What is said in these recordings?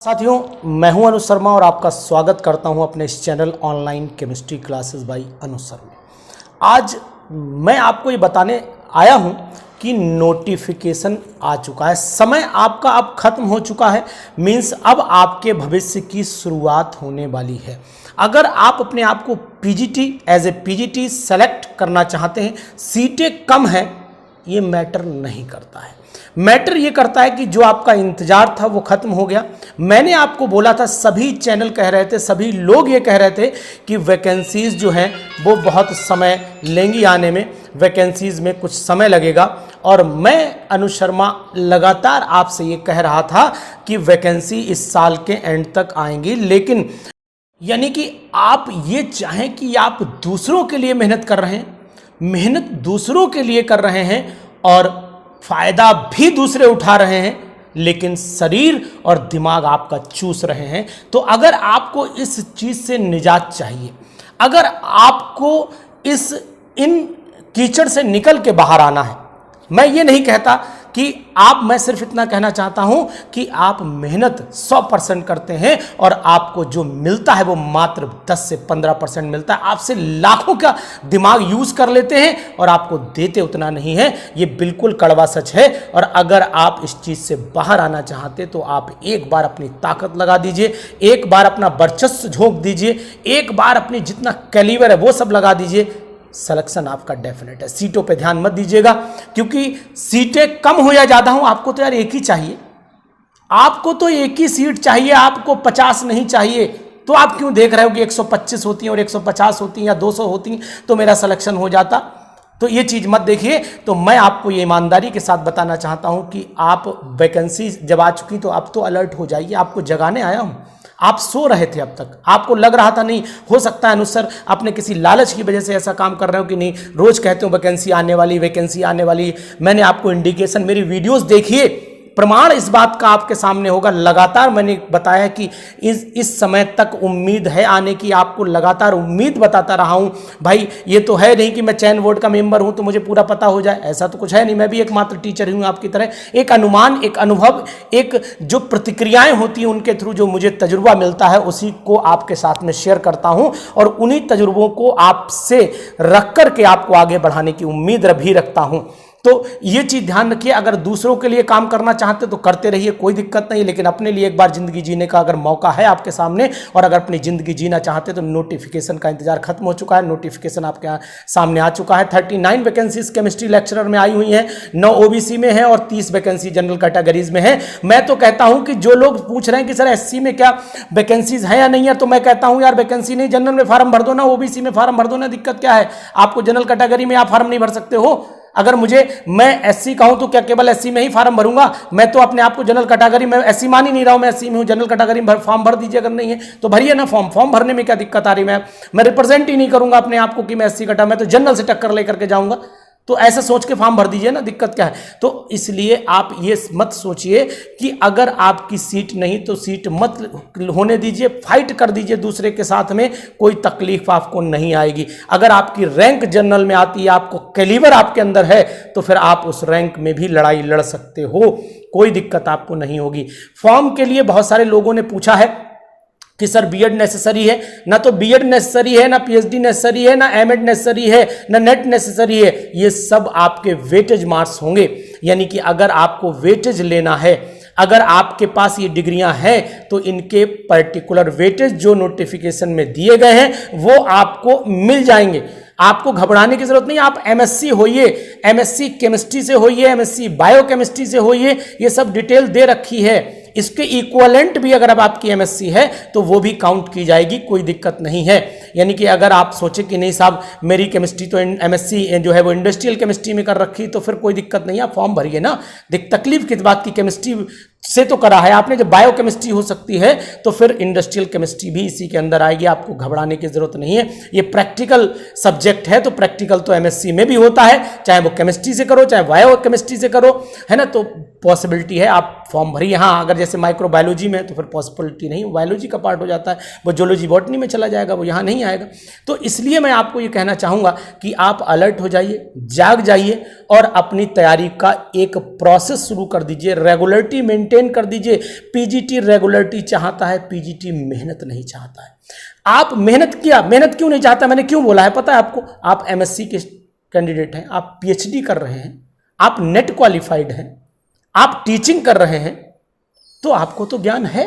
साथियों, मैं हूं अनुज शर्मा और आपका स्वागत करता हूं अपने इस channel online chemistry classes by Anuj Sharma. आज मैं आपको ये बताने आया हूं कि नोटिफिकेशन आ चुका है। समय आपका अब खत्म हो चुका है, मीन्स अब आपके भविष्य की शुरुआत होने वाली है। अगर आप अपने आप को PGT as a PGT select करना चाहते हैं, सीटें कम हैं, ये मैटर नहीं करता है। मैटर ये करता है कि जो आपका इंतजार था वो खत्म हो गया। मैंने आपको बोला था, सभी चैनल कह रहे थे, सभी लोग ये कह रहे थे कि वैकेंसीज जो हैं वो बहुत समय लेंगी आने में, वैकेंसीज में कुछ समय लगेगा। और मैं अनुज शर्मा लगातार आपसे ये कह रहा था कि वैकेंसी इस साल के एंड तक आएंगी। लेकिन यानी कि आप ये चाहें कि आप दूसरों के लिए मेहनत कर रहे हैं, मेहनत दूसरों के लिए कर रहे हैं और फायदा भी दूसरे उठा रहे हैं, लेकिन शरीर और दिमाग आपका चूस रहे हैं। तो अगर आपको इस चीज से निजात चाहिए, अगर आपको इन कीचड़ से निकल के बाहर आना है, मैं ये नहीं कहता कि मैं सिर्फ इतना कहना चाहता हूं कि आप मेहनत 100% करते हैं और आपको जो मिलता है वो मात्र 10 से 15% मिलता है। आपसे लाखों का दिमाग यूज कर लेते हैं और आपको देते उतना नहीं है। ये बिल्कुल कड़वा सच है। और अगर आप इस चीज से बाहर आना चाहते तो आप एक बार अपनी ताकत लगा दीजिए, एक बार अपना वर्चस्व झोंक दीजिए, एक बार अपनी जितना कैलिबर है वो सब लगा दीजिए। सिलेक्शन आपका डेफिनेट है। सीटों पे ध्यान मत दीजिएगा, क्योंकि सीटें कम हो या ज्यादा हो, आपको तो यार एक ही चाहिए, आपको तो एक ही सीट चाहिए, आपको 50 नहीं चाहिए। तो आप क्यों देख रहे हो कि 125 होती हैं और 150 होती हैं या 200 होती हैं तो मेरा सिलेक्शन हो जाता। तो ये चीज मत देखिए। तो मैं आपको ये ईमानदारी के साथ बताना चाहता हूं कि आप वैकेंसी जब आ चुकी तो आप तो अलर्ट हो जाइए। आपको जगाने आया हूं। आप सो रहे थे अब तक, आपको लग रहा था नहीं हो सकता है अनुज सर आपने किसी लालच की वजह से ऐसा काम कर रहे हो कि नहीं, रोज कहते हो वैकेंसी आने वाली, वैकेंसी आने वाली। मैंने आपको इंडिकेशन, मेरी वीडियोस देखिए, प्रमाण इस बात का आपके सामने होगा। लगातार मैंने बताया कि इस समय तक उम्मीद है आने की, आपको लगातार उम्मीद बताता रहा हूं। भाई ये तो है नहीं कि मैं चयन बोर्ड का मेंबर हूं तो मुझे पूरा पता हो जाए, ऐसा तो कुछ है नहीं। मैं भी एकमात्र टीचर हूं आपकी तरह। एक अनुमान, एक अनुभव, एक जो प्रतिक्रियाएं होती हैं उनके थ्रू जो मुझे तजुर्बा मिलता है उसी को आपके साथ में शेयर करता हूं और उन्हीं तजुर्बों को आपसे रख करके आपको आगे बढ़ाने की उम्मीद भी रखता हूं। तो ये चीज ध्यान रखिए, अगर दूसरों के लिए काम करना चाहते तो करते रहिए, कोई दिक्कत नहीं, लेकिन अपने लिए एक बार जिंदगी जीने का अगर मौका है आपके सामने और अगर अपनी जिंदगी जीना चाहते तो नोटिफिकेशन का इंतजार खत्म हो चुका है। नोटिफिकेशन आपके सामने आ चुका है। 39 वैकेंसीज केमिस्ट्री लेक्चरर में आई हुई हैं, 9 ओबीसी में है और 30 वैकेंसी जनरल कैटेगरीज में है। मैं तो कहता हूं कि जो लोग पूछ रहे हैं कि सर एससी में क्या वैकेंसीज है या नहीं है, तो मैं कहता हूं यार वैकेंसी नहीं, जनरल में फार्म भर दो ना, ओबीसी में फार्म भर दो ना, दिक्कत क्या है। आपको जनरल कैटेगरी में आप फार्म नहीं भर सकते हो। अगर मैं एससी कहूं तो क्या केवल एससी में ही फार्म भरूंगा? मैं तो अपने आप को जनरल कैटेगरी में एससी मान ही नहीं रहा हूं, मैं एससी में हूं। जनरल कैटेगरी में फॉर्म भर दीजिए, अगर नहीं है तो भरिए ना फॉर्म भरने में क्या दिक्कत आ रही। मैं रिप्रेजेंट ही नहीं करूंगा अपने आप को कि मैं एससी कटा, मैं तो जनरल से टक्कर लेकर के जाऊंगा। तो ऐसा सोच के फॉर्म भर दीजिए ना, दिक्कत क्या है। तो इसलिए आप ये मत सोचिए कि अगर आपकी सीट नहीं तो सीट मत होने दीजिए, फाइट कर दीजिए दूसरे के साथ में, कोई तकलीफ आपको नहीं आएगी। अगर आपकी रैंक जनरल में आती है, आपको कैलिबर आपके अंदर है, तो फिर आप उस रैंक में भी लड़ाई लड़ सकते हो, कोई दिक्कत आपको नहीं होगी। फॉर्म के लिए बहुत सारे लोगों ने पूछा है कि सर बीएड नेसेसरी है। ना तो बीएड नेसेसरी है, ना पीएचडी नेसेसरी है, ना एमएड नेसेसरी है, ना नेट नेसेसरी है। ये सब आपके वेटेज मार्क्स होंगे। यानी कि अगर आपको वेटेज लेना है, अगर आपके पास ये डिग्रियां हैं तो इनके पर्टिकुलर वेटेज जो नोटिफिकेशन में दिए गए हैं वो आपको मिल जाएंगे। आपको घबराने की जरूरत नहीं। आप एमएससी होइए, एमएससी केमिस्ट्री से होइए, एमएससी बायोकेमिस्ट्री से होइए, ये सब डिटेल दे रखी है। इसके इक्विवेलेंट भी अगर अब आपकी एमएससी है तो वो भी काउंट की जाएगी, कोई दिक्कत नहीं है। यानी कि अगर आप सोचे कि नहीं साहब मेरी केमिस्ट्री तो एमएससी जो है वो इंडस्ट्रियल केमिस्ट्री में कर रखी, तो फिर कोई दिक्कत नहीं है, आप फॉर्म भरिए ना। तकलीफ किस बात की, केमिस्ट्री से तो करा है आपने, जब बायोकेमिस्ट्री हो सकती है तो फिर इंडस्ट्रियल केमिस्ट्री भी इसी के अंदर आएगी। आपको घबराने की जरूरत नहीं है। ये प्रैक्टिकल सब्जेक्ट है, तो प्रैक्टिकल तो एमएससी में भी होता है, चाहे वो केमिस्ट्री से करो चाहे बायोकेमिस्ट्री से करो, है ना। तो पॉसिबिलिटी है, आप फॉर्म भरिए। हाँ, अगर जैसे माइक्रोबायोलॉजी में है तो फिर पॉसिबिलिटी नहीं, बायोलॉजी का पार्ट हो जाता है, वो जूलॉजी बॉटनी में चला जाएगा, वो यहाँ नहीं आएगा। तो इसलिए मैं आपको ये कहना चाहूँगा कि आप अलर्ट हो जाइए, जाग जाइए और अपनी तैयारी का एक प्रोसेस शुरू कर दीजिए, रेगुलरिटी मेंटेन कर दीजिए। पीजीटी रेगुलरिटी चाहता है, पीजीटी मेहनत नहीं चाहता है। आप मेहनत क्यों नहीं चाहता, मैंने क्यों बोला है पता है आपको? आप एमएससी के कैंडिडेट हैं, आप पीएचडी कर रहे हैं, आप नेट क्वालिफाइड हैं, आप टीचिंग कर रहे हैं, तो आपको तो ज्ञान है,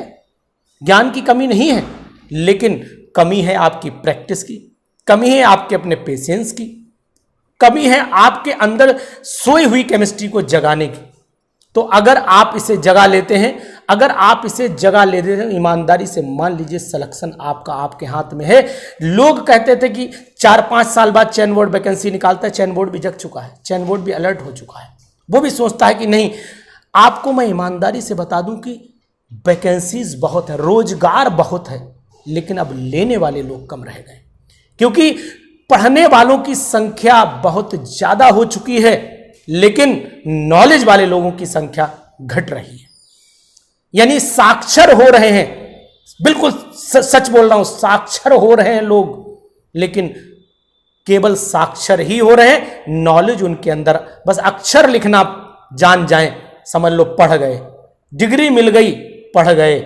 ज्ञान की कमी नहीं है, लेकिन कमी है आपकी प्रैक्टिस की, कमी है आपके अपने पेशेंस की, कमी है आपके अंदर सोई हुई केमिस्ट्री को जगाने की। तो अगर आप इसे जगा लेते हैं, अगर आप इसे जगा लेते हैं, ईमानदारी से मान लीजिए सिलेक्शन आपका आपके हाथ में है। लोग कहते थे कि 4-5 साल बाद चयन बोर्ड वैकेंसी निकालता है, चयन बोर्ड भी जग चुका है, चयन बोर्ड भी अलर्ट हो चुका है, वो भी सोचता है कि नहीं। आपको मैं ईमानदारी से बता दूं कि वैकेंसीज बहुत है, रोजगार बहुत है, लेकिन अब लेने वाले लोग कम रह गए, क्योंकि पढ़ने वालों की संख्या बहुत ज्यादा हो चुकी है, लेकिन नॉलेज वाले लोगों की संख्या घट रही है। यानी साक्षर हो रहे हैं, बिल्कुल सच बोल रहा हूं, साक्षर हो रहे हैं लोग, लेकिन केवल साक्षर ही हो रहे हैं, नॉलेज उनके अंदर बस अक्षर लिखना जान जाएं, समझ लो पढ़ गए, डिग्री मिल गई, पढ़ गए,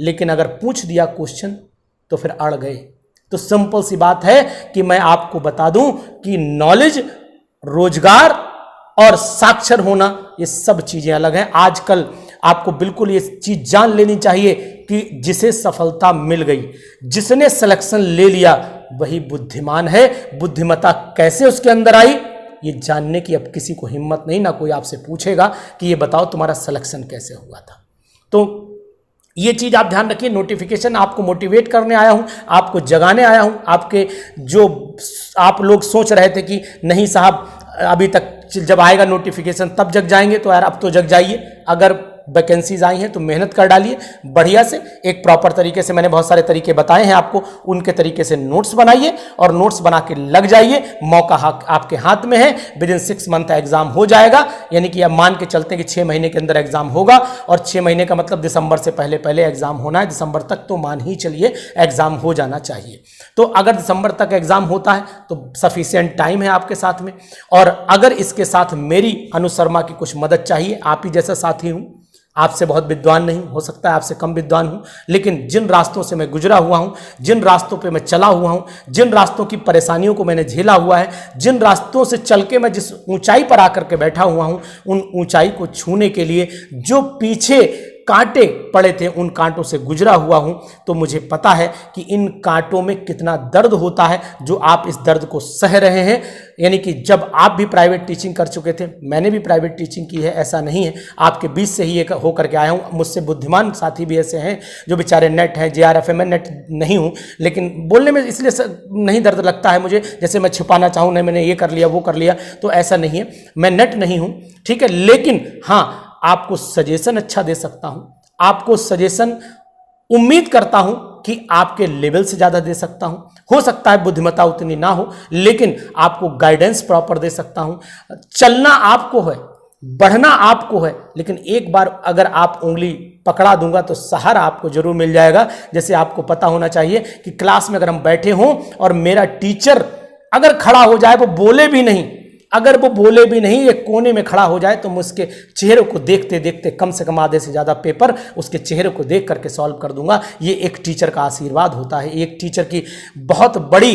लेकिन अगर पूछ दिया क्वेश्चन तो फिर अड़ गए। तो सिंपल सी बात है कि मैं आपको बता दूं कि नॉलेज, रोजगार और साक्षर होना, ये सब चीजें अलग हैं। आजकल आपको बिल्कुल ये चीज जान लेनी चाहिए कि जिसे सफलता मिल गई, जिसने सिलेक्शन ले लिया, वही बुद्धिमान है। बुद्धिमत्ता कैसे उसके अंदर आई, ये जानने की अब किसी को हिम्मत नहीं, ना कोई आपसे पूछेगा कि ये बताओ तुम्हारा सिलेक्शन कैसे हुआ था। तो ये चीज आप ध्यान रखिए। नोटिफिकेशन आपको मोटिवेट करने आया हूं, आपको जगाने आया हूं। आपके जो आप लोग सोच रहे थे कि नहीं साहब अभी तक, जब आएगा नोटिफिकेशन तब जग जाएंगे, तो यार अब तो जग जाइए। अगर वैकेंसीज आई हैं तो मेहनत कर डालिए बढ़िया से, एक प्रॉपर तरीके से। मैंने बहुत सारे तरीके बताए हैं आपको, उनके तरीके से नोट्स बनाइए और नोट्स बना के लग जाइए। मौका आपके हाथ में है, विद इन 6 मंथ एग्जाम हो जाएगा। यानी कि अब मान के चलते हैं कि 6 महीने के अंदर एग्जाम होगा, और 6 महीने का मतलब दिसंबर से पहले पहले एग्जाम होना है। दिसंबर तक तो मान ही चलिए एग्जाम हो जाना चाहिए। तो अगर दिसंबर तक एग्जाम होता है तो सफिशिएंट टाइम है आपके साथ में। और अगर इसके साथ मेरी अनु शर्मा की कुछ मदद चाहिए, आप ही जैसा साथी हूं, आपसे बहुत विद्वान नहीं हो सकता है, आपसे कम विद्वान हूं, लेकिन जिन रास्तों से मैं गुजरा हुआ हूं, जिन रास्तों पे मैं चला हुआ हूं, जिन रास्तों की परेशानियों को मैंने झेला हुआ है, जिन रास्तों से चल के मैं जिस ऊंचाई पर आकर के बैठा हुआ हूं, उन ऊंचाई को छूने के लिए जो पीछे कांटे पड़े थे, उन कांटों से गुजरा हुआ हूं। तो मुझे पता है कि इन कांटों में कितना दर्द होता है, जो आप इस दर्द को सह रहे हैं। यानी कि जब आप भी प्राइवेट टीचिंग कर चुके थे, मैंने भी प्राइवेट टीचिंग की है, ऐसा नहीं है, आपके बीच से ही एक होकर के आया हूं। मुझसे बुद्धिमान साथी भी ऐसे हैं जो बेचारे नेट हैं, JRF है, मैं नेट नहीं हूं, लेकिन बोलने में इसलिए नहीं दर्द लगता है मुझे, जैसे मैं छिपाना चाहूँ, नहीं मैंने ये कर लिया वो कर लिया, तो ऐसा नहीं है। मैं नेट नहीं हूं, ठीक है, लेकिन हाँ आपको सजेशन अच्छा दे सकता हूं, आपको सजेशन उम्मीद करता हूं कि आपके लेवल से ज्यादा दे सकता हूं। हो सकता है बुद्धिमत्ता उतनी ना हो, लेकिन आपको गाइडेंस प्रॉपर दे सकता हूं। चलना आपको है, बढ़ना आपको है, लेकिन एक बार अगर आप उंगली पकड़ा दूंगा तो सहारा आपको जरूर मिल जाएगा। जैसे आपको पता होना चाहिए कि क्लास में अगर हम बैठे हों और मेरा टीचर अगर खड़ा हो जाए, वो बोले भी नहीं, अगर वो बोले भी नहीं, एक कोने में खड़ा हो जाए, तो मैं उसके चेहरे को देखते देखते कम से कम आधे से ज़्यादा पेपर उसके चेहरे को देख करके सॉल्व कर दूंगा। ये एक टीचर का आशीर्वाद होता है, एक टीचर की बहुत बड़ी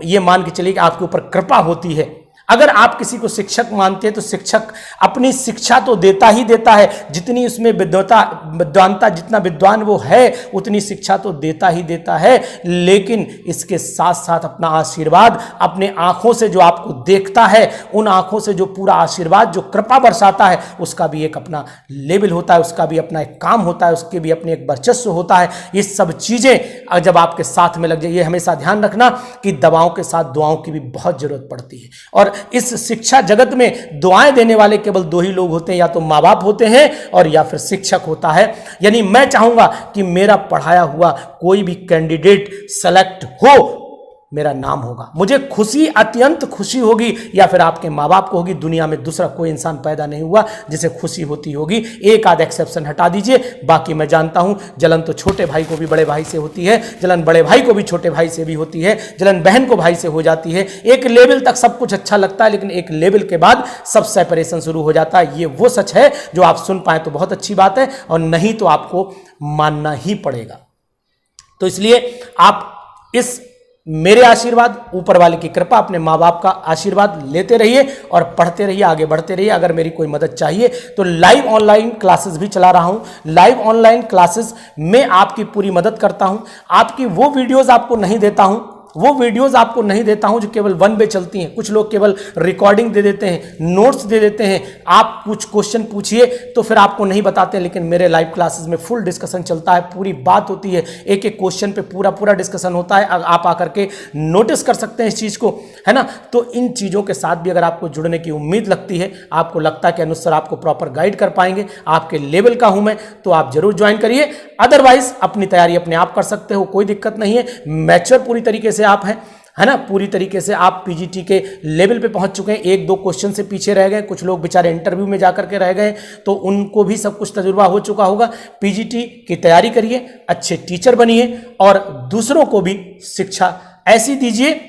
ये मान के चलिए कि आपके ऊपर कृपा होती है। अगर आप किसी को शिक्षक मानते हैं तो शिक्षक अपनी शिक्षा तो देता ही देता है, जितनी उसमें विद्वानता, जितना विद्वान वो है उतनी शिक्षा तो देता ही देता है, लेकिन इसके साथ साथ अपना आशीर्वाद, अपने आंखों से जो आपको देखता है, उन आंखों से जो पूरा आशीर्वाद, जो कृपा बरसाता है, उसका भी एक अपना लेवल होता है, उसका भी अपना एक काम होता है, उसके भी अपने एक वर्चस्व होता है। ये सब चीज़ें जब आपके साथ में लग जाए, ये हमेशा ध्यान रखना कि दवाओं के साथ दुआओं की भी बहुत जरूरत पड़ती है। और इस शिक्षा जगत में दुआएं देने वाले केवल 2 ही लोग होते हैं, या तो माँ बाप होते हैं और या फिर शिक्षक होता है। यानी मैं चाहूंगा कि मेरा पढ़ाया हुआ कोई भी कैंडिडेट सेलेक्ट हो, मेरा नाम होगा। मुझे खुशी, अत्यंत खुशी होगी, या फिर आपके माँ बाप को होगी। दुनिया में दूसरा कोई इंसान पैदा नहीं हुआ जिसे खुशी होती होगी। एक आध एक्सेप्शन हटा दीजिए, बाकी मैं जानता हूं जलन तो छोटे भाई को भी बड़े भाई से होती है, जलन बड़े भाई को भी छोटे भाई से भी होती है, जलन बहन को भाई से हो जाती है। एक लेवल तक सब कुछ अच्छा लगता है, लेकिन एक लेवल के बाद सब सेपरेशन शुरू हो जाता है। ये वो सच है जो आप सुन पाए तो बहुत अच्छी बात है, और नहीं तो आपको मानना ही पड़ेगा। तो इसलिए आप इस मेरे आशीर्वाद, ऊपर वाले की कृपा, अपने माँ बाप का आशीर्वाद लेते रहिए और पढ़ते रहिए, आगे बढ़ते रहिए। अगर मेरी कोई मदद चाहिए तो लाइव ऑनलाइन क्लासेस भी चला रहा हूँ। लाइव ऑनलाइन क्लासेस में आपकी पूरी मदद करता हूँ। आपकी वो वीडियोस आपको नहीं देता हूँ, वो वीडियोस आपको नहीं देता हूं जो केवल वन वे चलती हैं। कुछ लोग केवल रिकॉर्डिंग दे देते हैं, नोट्स दे देते हैं। आप कुछ क्वेश्चन पूछिए तो फिर आपको नहीं बताते, लेकिन मेरे लाइव क्लासेस में फुल डिस्कशन चलता है, पूरी बात होती है, एक एक क्वेश्चन पे पूरा डिस्कशन होता है। आप आकर के नोटिस कर सकते हैं इस चीज़ को, है ना। तो इन चीज़ों के साथ भी अगर आपको जुड़ने की उम्मीद लगती है, आपको लगता है कि अनुज सर आपको प्रॉपर गाइड कर पाएंगे, आपके लेवल का हूं मैं, तो आप जरूर ज्वाइन करिए। अदरवाइज अपनी तैयारी अपने आप कर सकते हो, कोई दिक्कत नहीं है। मैच्योर पूरी तरीके से आप हैं, है ना, पूरी तरीके से आप पीजीटी के लेवल पे पहुंच चुके हैं। एक दो क्वेश्चन से पीछे रह गए, कुछ लोग बेचारे इंटरव्यू में जाकर के रह गए, तो उनको भी सब कुछ तजुर्बा हो चुका होगा। पीजीटी की तैयारी करिए, अच्छे टीचर बनिए और दूसरों को भी शिक्षा ऐसी दीजिए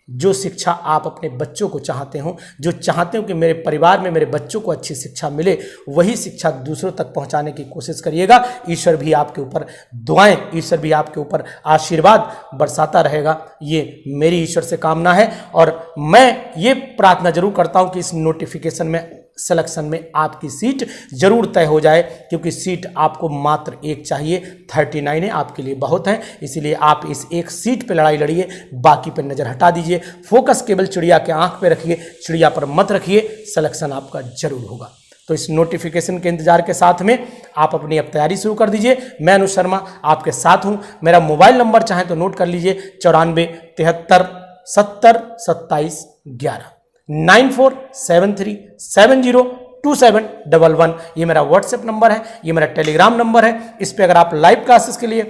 जो शिक्षा आप अपने बच्चों को चाहते हो, जो चाहते हो कि मेरे परिवार में मेरे बच्चों को अच्छी शिक्षा मिले, वही शिक्षा दूसरों तक पहुंचाने की कोशिश करिएगा। ईश्वर भी आपके ऊपर दुआएं, ईश्वर भी आपके ऊपर आशीर्वाद बरसाता रहेगा, ये मेरी ईश्वर से कामना है। और मैं ये प्रार्थना जरूर करता हूं कि इस नोटिफिकेशन में, सिलेक्शन में आपकी सीट जरूर तय हो जाए, क्योंकि सीट आपको मात्र एक चाहिए, 39 है, आपके लिए बहुत है। इसीलिए आप इस एक सीट पे लड़ाई लड़िए, बाकी पे नजर हटा दीजिए। फोकस केवल चिड़िया के आंख पे रखिए, चिड़िया पर मत रखिए, सिलेक्शन आपका जरूर होगा। तो इस नोटिफिकेशन के इंतजार के साथ में आप अपनी अब तैयारी शुरू कर दीजिए। मैं अनुज शर्मा आपके साथ हूं। मेरा मोबाइल नंबर चाहे तो नोट कर लीजिए, 94 73 70 27 11, 9473702711। ये मेरा व्हाट्सएप नंबर है, ये मेरा टेलीग्राम नंबर है। इस पे अगर आप लाइव क्लासेस के लिए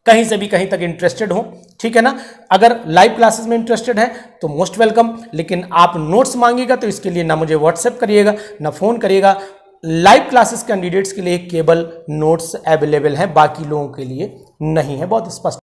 कहीं से भी कहीं तक इंटरेस्टेड हो, ठीक है ना, अगर लाइव क्लासेस में इंटरेस्टेड है तो मोस्ट वेलकम। लेकिन आप नोट्स मांगिएगा तो इसके लिए ना मुझे व्हाट्सएप करिएगा ना फोन करिएगा। लाइव क्लासेस कैंडिडेट्स के लिए केवल नोट्स अवेलेबल है, बाकी लोगों के लिए नहीं है। बहुत स्पष्ट